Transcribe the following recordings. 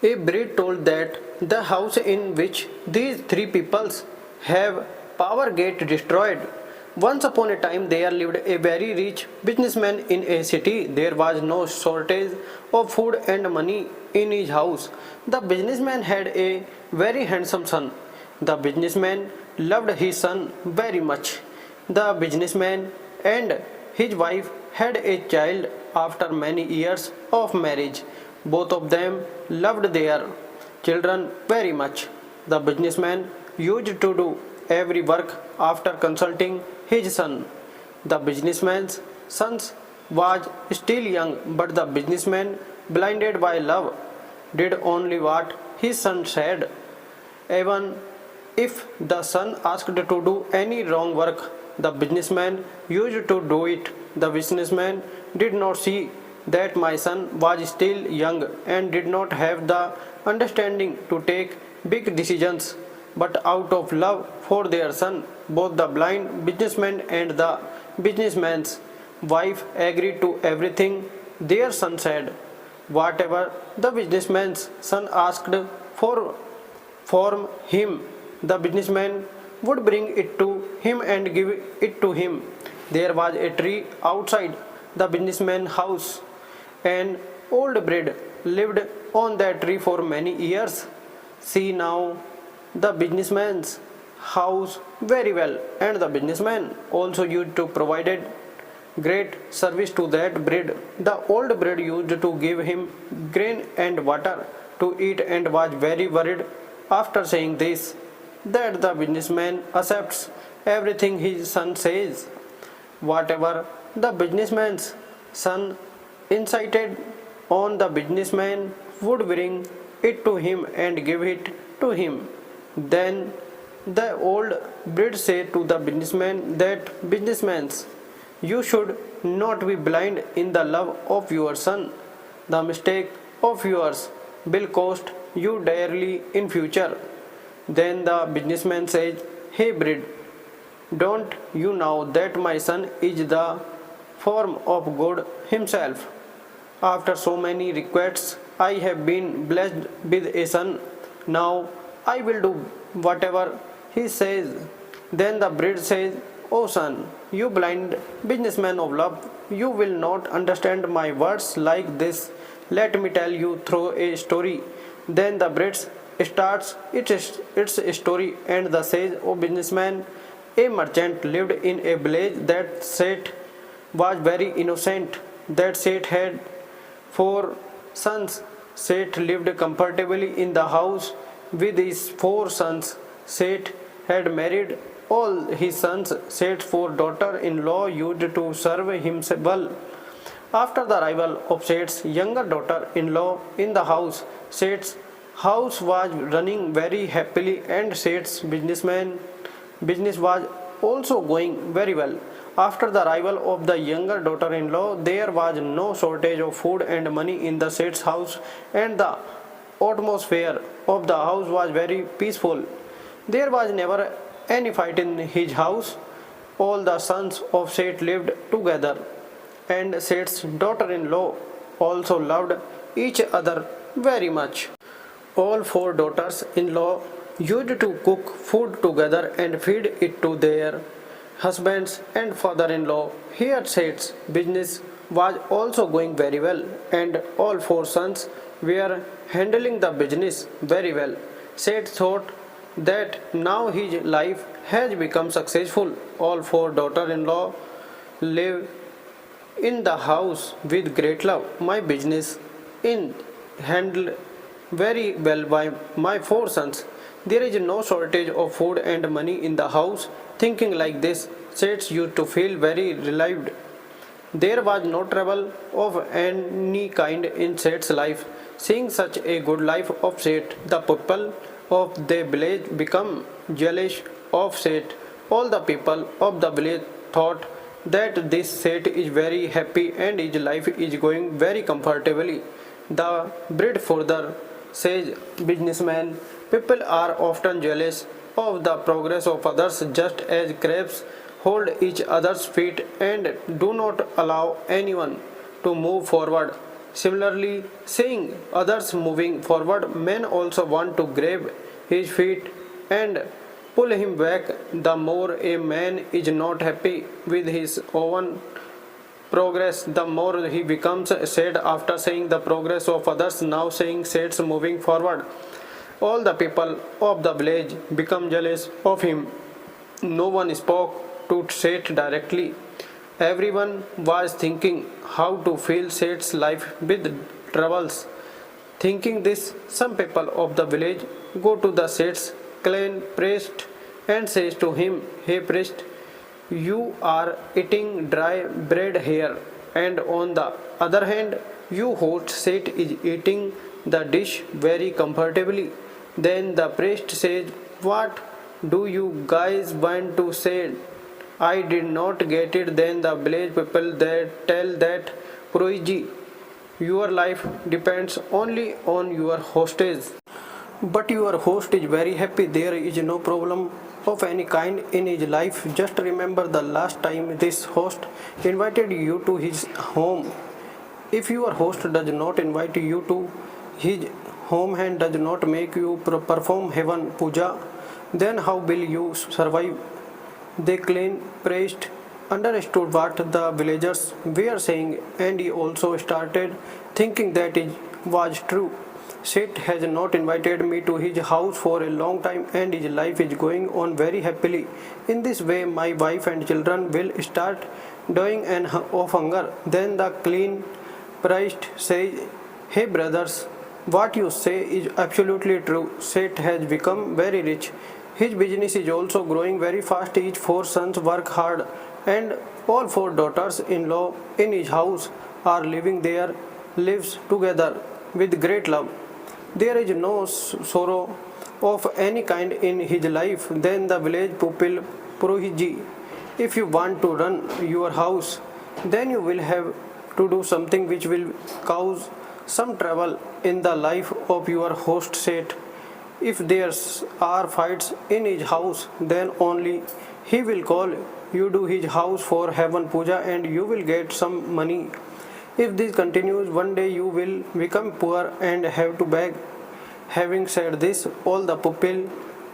A breed told that the house in which these three peoples have power get destroyed. Once upon a time there lived a very rich businessman in a city. There was no shortage of food and money in his house. The businessman had a very handsome son. The businessman loved his son very much. The businessman and his wife had a child after many years of marriage. Both of them loved their children very much. The businessman used to do every work after consulting his son. The businessman's son was still young, but the businessman, blinded by love, did only what his son said. Even if the son asked to do any wrong work, the businessman used to do it. The businessman did not see that my son was still young and did not have the understanding to take big decisions. But out of love for their son, both the blind businessman and the businessman's wife agreed to everything their son said. Whatever the businessman's son asked for from him, the businessman would bring it to him and give it to him. There was a tree outside the businessman's house. An old bride lived on that tree for many years. See now the businessman's house very well, and the businessman also used to provided great service to that bread. The old bread used to give him grain and water to eat and was very worried after saying this that the businessman accepts everything his son says. Whatever the businessman's son incited on, the businessman would bring it to him and give it to him. Then the old breed said to the businessman that businessman's you should not be blind in the love of your son. The mistake of yours will cost you dearly in future. Then the businessman said, "Hey breed, don't you know that my son is the form of God himself? After so many requests, I have been blessed with a son. Now I will do whatever he says." Then the breed says, "Oh son, you blind businessman of love, you will not understand my words like this. Let me tell you through a story." Then the breed starts its story and the says, "Oh businessman, a merchant lived in a village. That Seth was very innocent. That Seth had four sons. Seth lived comfortably in the house with his four sons. Seth had married all his sons. Seth's four daughter-in-law used to serve him well. After the arrival of Seth's younger daughter-in-law in the house, Seth's house was running very happily and Seth's business was also going very well. After the arrival of the younger daughter-in-law, there was no shortage of food and money in the Seth's house, and the atmosphere of the house was very peaceful. There was never any fight in his house. All the sons of Seth lived together, and Seth's daughter-in-law also loved each other very much. All four daughters-in-law used to cook food together and feed it to their husbands and father-in-law. Here Seth's business was also going very well, and all four sons were handling the business very well. Seth thought that now his life has become successful. All four daughters-in-law live in the house with great love. My business in handled very well by my four sons. There is no shortage of food and money in the house. Thinking like this, Seth used to feel very relieved. There was no trouble of any kind in Seth's life. Seeing such a good life of Seth, the people of the village become jealous of Seth. All the people of the village thought that this Seth is very happy and his life is going very comfortably. The breed further says, "Businessman, people are often jealous of the progress of others just as crabs hold each other's feet and do not allow anyone to move forward. Similarly, seeing others moving forward, men also want to grab his feet and pull him back. The more a man is not happy with his own progress, the more he becomes sad after seeing the progress of others. Now seeing Seth's moving forward, all the people of the village become jealous of him. No one spoke to Seth directly. Everyone was thinking how to fill Seth's life with troubles. Thinking this, some people of the village go to the Seth's clan priest and says to him, "Hey priest, you are eating dry bread here, and on the other hand, you host Seth is eating the dish very comfortably." Then the priest says, "What do you guys want to say?" I did not get it. Then the village people that tell that, "Purohitji, your life depends only on your hostage. But your host is very happy. There is no problem of any kind in his life. Just remember the last time this host invited you to his home. If your host does not invite you to his home and does not make you perform heaven puja, then how will you survive?" The clan priest understood what the villagers were saying, and he also started thinking that it was true. Seth has not invited me to his house for a long time, and his life is going on very happily. In this way, my wife and children will start dying of hunger. Then the clean priest says, "Hey brothers, what you say is absolutely true. Seth has become very rich. His business is also growing very fast. His four sons work hard, and all four daughters-in-law in his house are living their lives together with great love. There is no sorrow of any kind in his life." Then the village people, "Purohitji, if you want to run your house, then you will have to do something which will cause some trouble in the life of your host Seth. If there are fights in his house, then only he will call you to his house for heaven puja and you will get some money. If this continues, one day you will become poor and have to beg." Having said this, all the people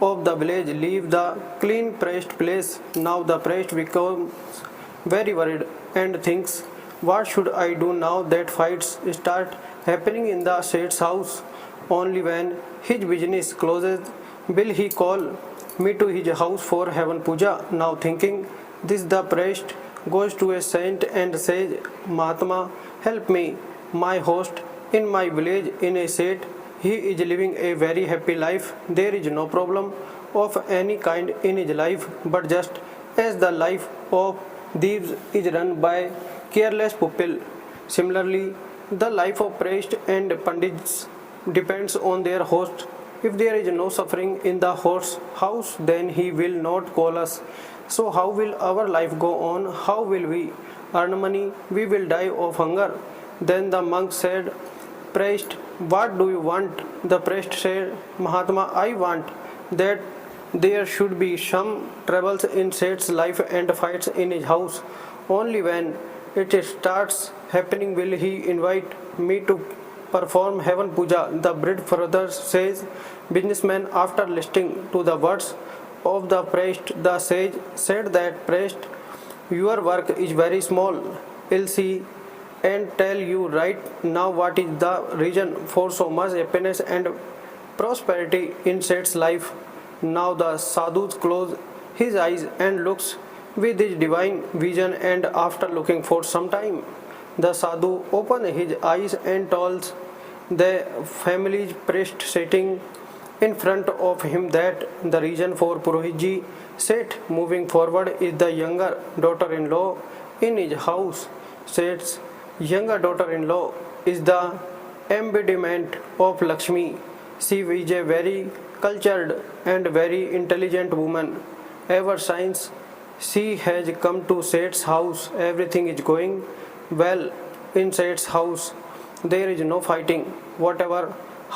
of the village leave the clean priest place. Now the priest becomes very worried and thinks, "What should I do now that fights start happening in the Seth's house? Only when his business closes will he call me to his house for heaven puja." Now thinking this, the priest goes to a saint and says, "Mahatma, help me. My host in my village in a Seth. He is living a very happy life. There is no problem of any kind in his life, but just as the life of thieves is run by careless people, similarly the life of priests and pandits depends on their host. If there is no suffering in the host's house, then he will not call us. So how will our life go on? How will we earn money? We will die of hunger." Then the monk said, "Priest, what do you want?" The priest said, "Mahatma, I want that there should be some troubles in Seth's life and fights in his house. Only when it starts happening will he invite me to perform heaven puja." The bread brother says, "Businessman," after listening to the words of the priest, the sage said that, "Priest, your work is very small. I'll see and tell you right now what is the reason for so much happiness and prosperity in Seth's life." Now the sadhu closes his eyes and looks with his divine vision, and after looking for some time, the sadhu opens his eyes and tells the family priest sitting in front of him that the reason for Purohitji Seth moving forward is the younger daughter-in-law in his house. Seth's younger daughter-in-law is the embodiment of Lakshmi. She is a very cultured and very intelligent woman. Ever since she has come to Seth's house, everything is going well in Seth's house. There is no fighting. Whatever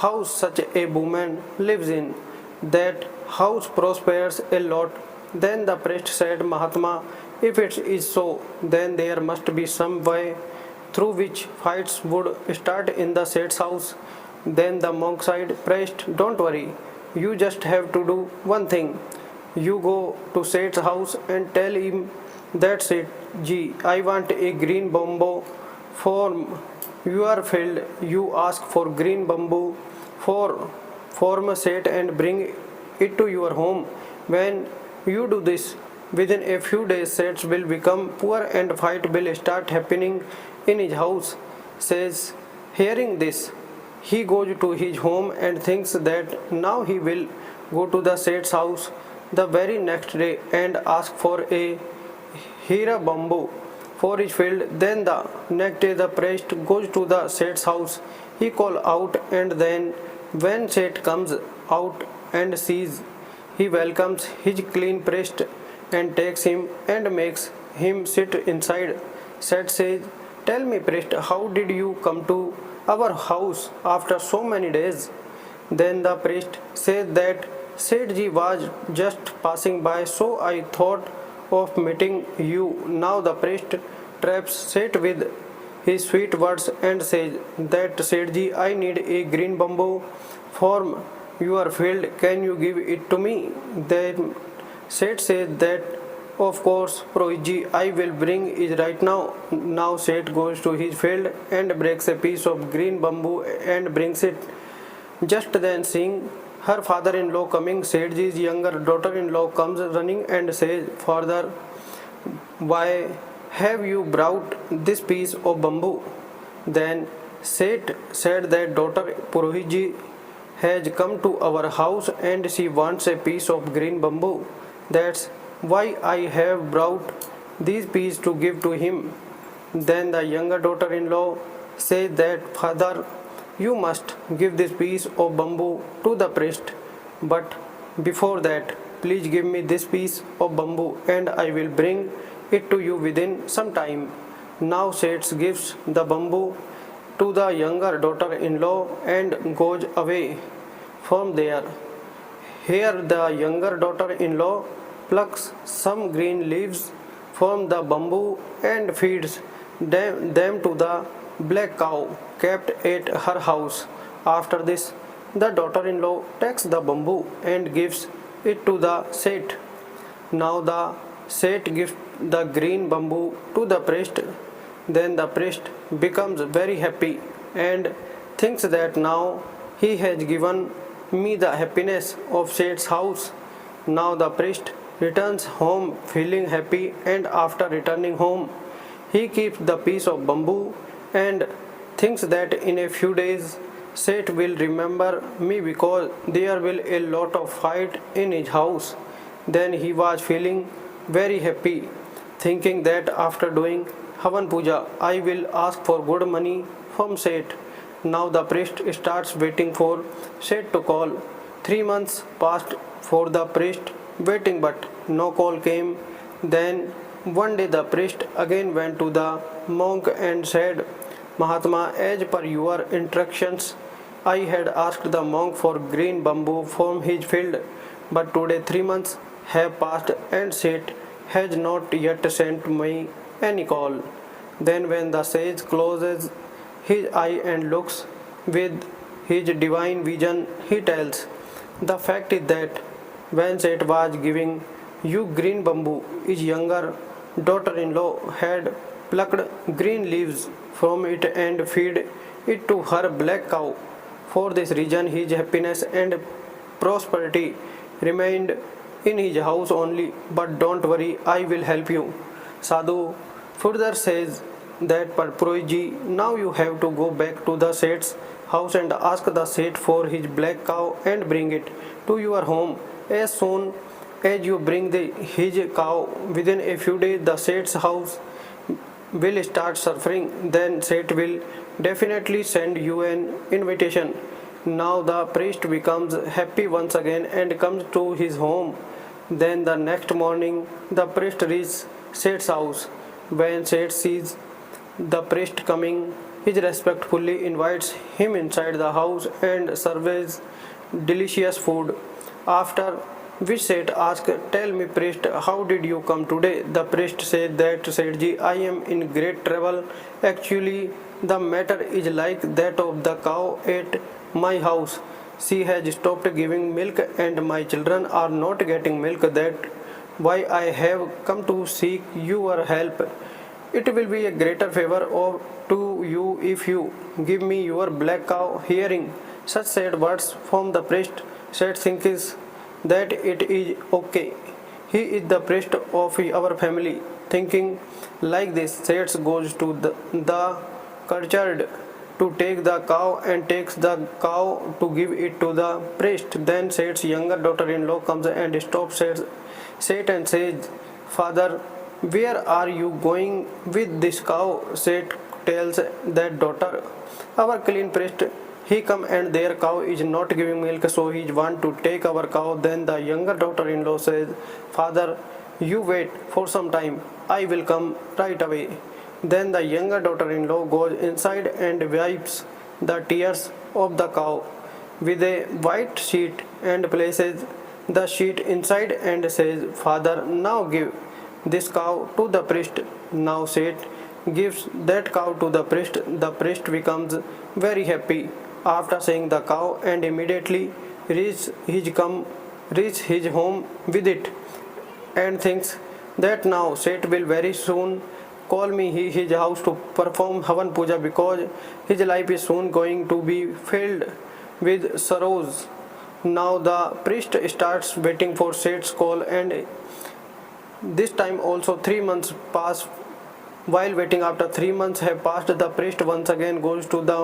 house such a woman lives in, that house prospers a lot." Then the priest said, "Mahatma, if it is so, then there must be some way through which fights would start in the Seth's house. Then the monk said, Priest, don't worry, you just have to do one thing. You go to Seth's house and tell him, that's it, Ji, I want a green bamboo form. You are filled, you ask for green bamboo for form Seth and bring it to your home. When you do this, within a few days Seth will become poor and fight will start happening in his house. Says, hearing this, he goes to his home and thinks that now he will go to the Seth's house the very next day and ask for a Hira bamboo for his field. Then the next day the priest goes to the Seth's house. He calls out, and then when Seth comes out and sees, he welcomes his clean priest and takes him and makes him sit inside. Seth says, tell me, priest, how did you come to our house after so many days? Then the priest said that Sethji was just passing by, so I thought of meeting you. Now the priest traps Seth with his sweet words and says that Sethji, I need a green bamboo from your field. Can you give it to me? Then Seth says that of course, Purohitji, I will bring it right now. Now Seth goes to his field and breaks a piece of green bamboo and brings it. Just then, seeing her father-in-law coming, Sethji's younger daughter-in-law comes running and says, Father, why have you brought this piece of bamboo? Then Seth said that daughter Purohitji has come to our house and she wants a piece of green bamboo. That's why I have brought these pieces to give to him. Then the younger daughter-in-law said that, Father, you must give this piece of bamboo to the priest. But before that, please give me this piece of bamboo and I will bring it to you within some time. Now Seth gives the bamboo to the younger daughter-in-law and goes away from there. Here the younger daughter-in-law plucks some green leaves from the bamboo and feeds them to the black cow kept at her house. After this, the daughter-in-law takes the bamboo and gives it to the Seth. Now the Seth gives the green bamboo to the priest. Then the priest becomes very happy and thinks that now he has given me the happiness of Seth's house. Now the priest returns home feeling happy, and after returning home, he keeps the piece of bamboo and thinks that in a few days Seth will remember me because there will a lot of fight in his house. Then he was feeling very happy, thinking that after doing Havan Puja, I will ask for good money from Seth. Now the priest starts waiting for Seth to call. 3 months passed for the priest waiting, but no call came. Then one day the priest again went to the monk and said, Mahatma, as per your instructions, I had asked the monk for green bamboo from his field, but today 3 months have passed and Seth has not yet sent me any call. Then when the sage closes his eye and looks with his divine vision, he tells, the fact is that when Seth was giving you green bamboo, his younger daughter-in-law had plucked green leaves from it and fed it to her black cow. For this reason, his happiness and prosperity remained in his house only. But don't worry, I will help you. Sadhu further says that Purohitji, now you have to go back to the Seth's house and ask the Seth for his black cow and bring it to your home. As soon as you bring his cow, within a few days the Seth's house will start suffering. Then Seth will definitely send you an invitation. Now the priest becomes happy once again and comes to his home. Then the next morning the priest reaches Seth's house. When Seth sees the priest coming, he respectfully invites him inside the house and serves delicious food. After Which Seth asked, "Tell me, priest, how did you come today?" The priest said that, "Sethji, I am in great trouble. Actually, the matter is like that of the cow at my house. She has stopped giving milk and my children are not getting milk. That why I have come to seek your help. It will be a greater favor to you if you give me your black cow." Hearing such sad words from the priest, Seth thinks that it is okay. He is the priest of our family. Thinking like this, Seth goes to the courtyard to take the cow and takes the cow to give it to the priest. Then Seth's younger daughter-in-law comes and stops Seth and says, "Father, where are you going with this cow?" Seth tells that daughter, "Our clean priest, he come and their cow is not giving milk, so he want to take our cow." Then the younger daughter-in-law says, "Father, you wait for some time. I will come right away." Then the younger daughter-in-law goes inside and wipes the tears of the cow with a white sheet and places the sheet inside and says, "Father, now give this cow to the priest." Now Seth gives that cow to the priest. The priest becomes very happy after seeing the cow and immediately reach his home with it, and thinks that now Seth will very soon call me his house to perform Havan Puja, because his life is soon going to be filled with sorrows. Now the priest starts waiting for Seth's call, and this time also 3 months pass. While waiting, after 3 months have passed, the priest once again goes to the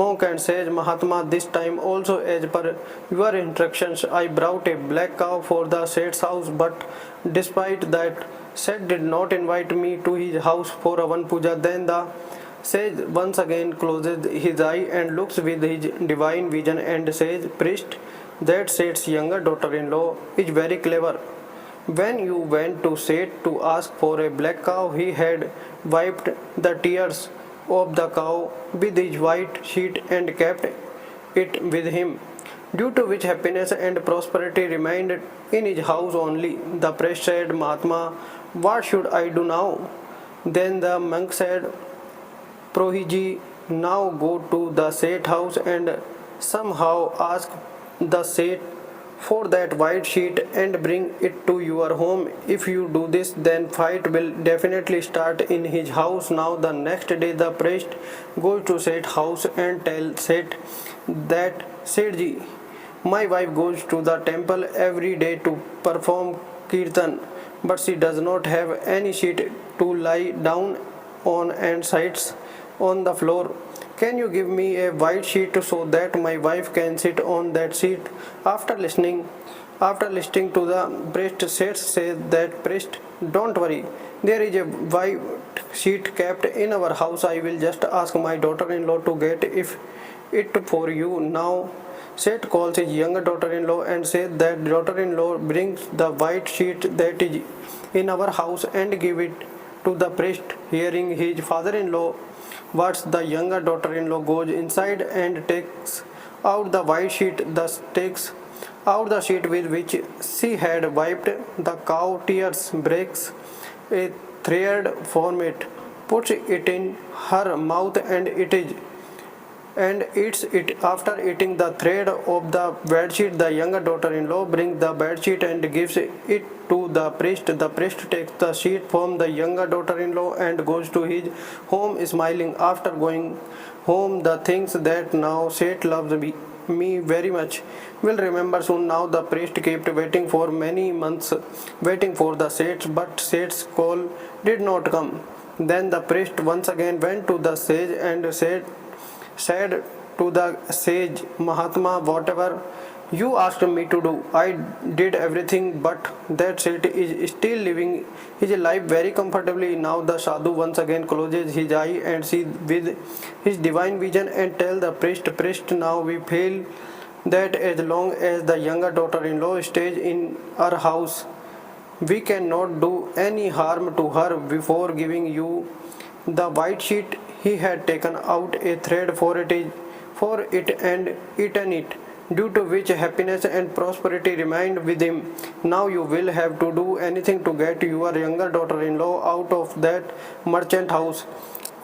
monk and says, "Mahatma, this time also as per your instructions, I brought a black cow for the Seth's house, but despite that, Seth did not invite me to his house for Havan Puja." Then the sage once again closes his eye and looks with his divine vision and says, "Priest, that Seth's younger daughter-in-law is very clever. When you went to Seth to ask for a black cow, he had wiped the tears of the cow with his white sheet and kept it with him, due to which happiness and prosperity remained in his house only." The priest said, "Mahatma, what should I do now?" Then the monk said, "Prohiji, now go to the Seth house and somehow ask the Seth for that white sheet and bring it to your home. If you do this, then fight will definitely start in his house." Now the next day the priest goes to Seth's house and tells Seth that, "Sethji, my wife goes to the temple every day to perform kirtan, but she does not have any sheet to lie down on and sits on the floor. Can you give me a white sheet so that my wife can sit on that sheet?" After listening to the priest, Seth says that, "Priest, don't worry. There is a white sheet kept in our house. I will just ask my daughter-in-law to get it for you." Now Seth calls his younger daughter-in-law and says that daughter-in-law brings the white sheet that is in our house and give it to the priest. Hearing his father-in-law words, the younger daughter-in-law goes inside and takes out the white sheet, thus takes out the sheet with which she had wiped the cow tears, breaks a thread from it, puts it in her mouth and eats it. After eating the thread of the bedsheet, the younger daughter-in-law brings the bedsheet and gives it to the priest. The priest takes the sheet from the younger daughter-in-law and goes to his home smiling. After going home, the thinks that now Seth loves me very much, will remember soon. Now the priest kept waiting for many months, waiting for the Seth, but Seth's call did not come. Then the priest once again went to the sage and said to the sage, "Mahatma, whatever you asked me to do, I did everything, but that Seth is still living his life very comfortably." Now the sadhu once again closes his eye and sees with his divine vision and tells the priest, "Priest, now we feel that as long as the younger daughter-in-law stays in our house, we cannot do any harm to her. Before giving you the white sheet, he had taken out a thread for it and eaten it. due to which happiness and prosperity remained with him. Now you will have to do anything to get your younger daughter-in-law out of that merchant house.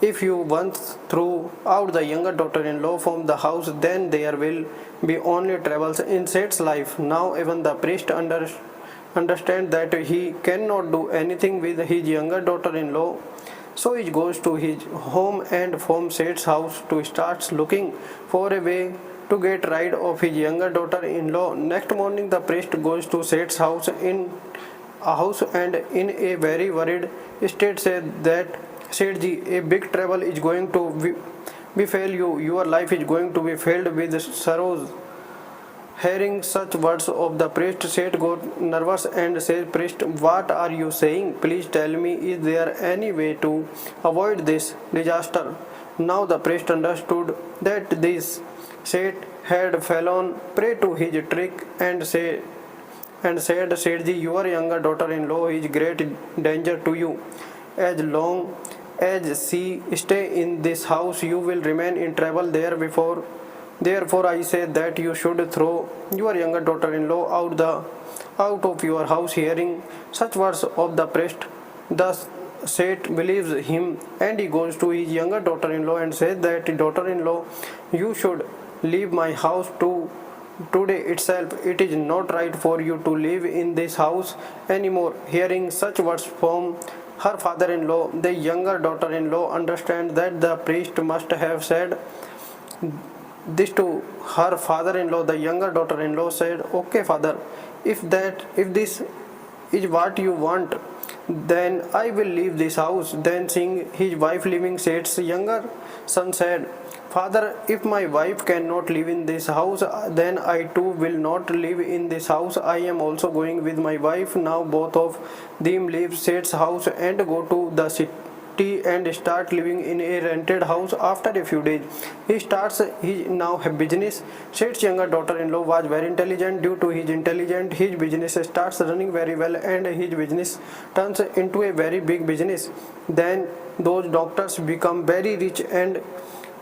If you once threw out the younger daughter-in-law from the house, then there will be only troubles in Seth's life. Now even the priest understands that he cannot do anything with his younger daughter-in-law. So he goes to his home and from Seth's house to start looking for a way to get rid of his younger daughter-in-law. Next morning, the priest goes to Seth's house and in a very worried state said that Sethji, a big trouble is going to befall you. Your life is going to be filled with sorrows. Hearing such words of the priest, Seth got nervous and said, Priest, what are you saying? Please tell me, is there any way to avoid this disaster? Now the priest understood that this Seth had fallen prey to his trick and said, Sethji, your younger daughter-in-law is great danger to you. As long as she stay in this house, you will remain in trouble Therefore, I say that you should throw your younger daughter-in-law out of your house. Hearing such words of the priest, thus Seth believes him, and he goes to his younger daughter-in-law and says that daughter-in-law, you should leave my house today itself. It is not right for you to live in this house anymore. Hearing such words from her father-in-law, the younger daughter-in-law understands that the priest must have said this to her father-in-law. The younger daughter-in-law said, Okay, father, if this is what you want, then I will leave this house. Then seeing his wife leaving, Seth's younger son said, Father, if my wife cannot live in this house, then I too will not live in this house. I am also going with my wife. Now both of them leave Seth's house and go to the city and start living in a rented house. After a few days, he starts his now business. Seth's younger daughter-in-law was very intelligent. Due to his intelligence, his business starts running very well and his business turns into a very big business. Then those doctors become very rich and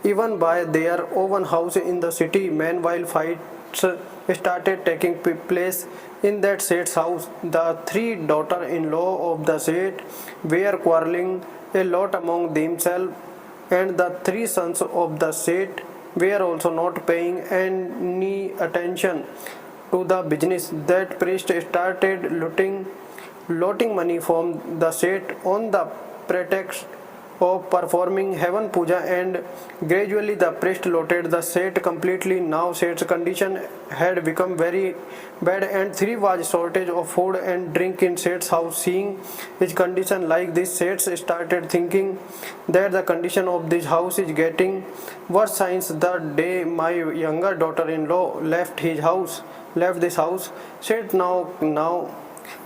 even buy their own house in the city. Meanwhile, fights started taking place in that Seth's house. The three daughter-in-law of the Seth were quarreling a lot among themselves, and the three sons of the Seth were also not paying any attention to the business. That priest started looting money from the Seth on the pretext of performing heaven puja, and gradually the priest looted the Seth completely. Now Seth's condition had become very bad and there was shortage of food and drink in Seth's house. Seeing his condition like this, Seth started thinking that the condition of this house is getting worse since the day my younger daughter-in-law left this house. Seth now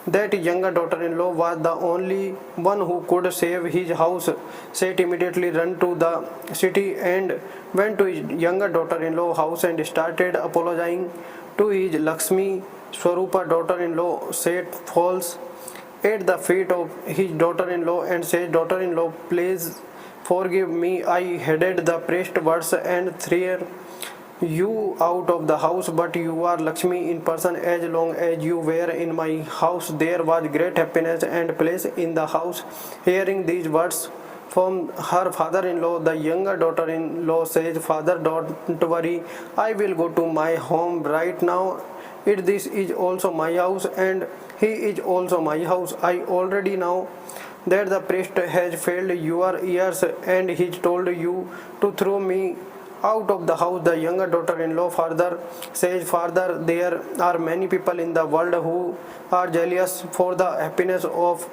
that his younger daughter-in-law was the only one who could save his house, Seth immediately ran to the city and went to his younger daughter-in-law house and started apologizing to his Lakshmi Swarupa daughter-in-law. Seth falls at the feet of his daughter-in-law and says, Daughter-in-law, please forgive me. I heeded the priest's words and threw you out of the house, but you are Lakshmi in person. As long as you were in my house, there was great happiness and bliss in the house. Hearing these words from her father-in-law, the younger daughter-in-law says, Father, don't worry, I will go to my home right now. This is also my house and he is also my house. I already know that the priest has filled your ears and he told you to throw me out of the house. The younger daughter-in-law further says, Father, there are many people in the world who are jealous for the happiness of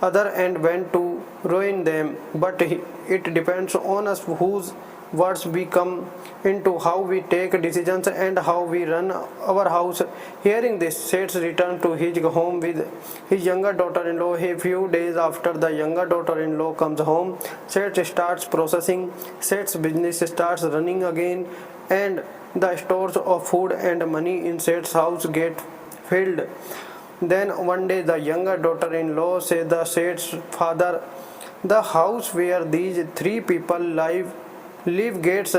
others and want to ruin them, but it depends on us whose words we come into, how we take decisions and how we run our house. Hearing this, Seth returned to his home with his younger daughter-in-law. A few days after the younger daughter-in-law comes home, Seth starts processing. Seth's business starts running again and the stores of food and money in Seth's house get filled. Then one day the younger daughter-in-law says the Seth's father, the house where these three people live gets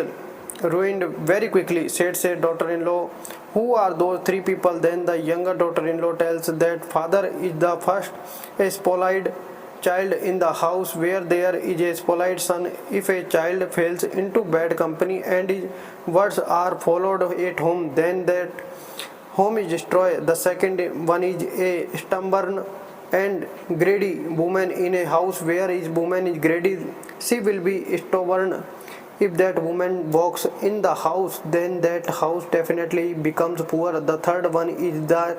ruined very quickly, said daughter-in-law. Who are those three people? Then the younger daughter-in-law tells that father is the first spoiled child in the house where there is a spoiled son. If a child falls into bad company and his words are followed at home, then that home is destroyed. The second one is a stubborn and greedy woman in a house where his woman is greedy. She will be stubborn. If that woman walks in the house, then that house definitely becomes poor. The third one is that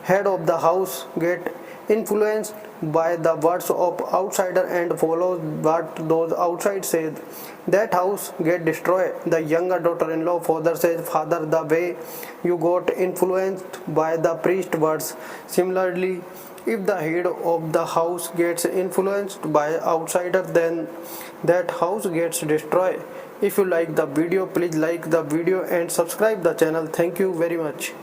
head of the house get influenced by the words of outsider and follows what those outside say. That house get destroyed. The younger daughter-in-law father says, father, the way you got influenced by the priest words. Similarly, if the head of the house gets influenced by outsider, then that house gets destroyed. If you like the video, please like the video and subscribe the channel. Thank you very much.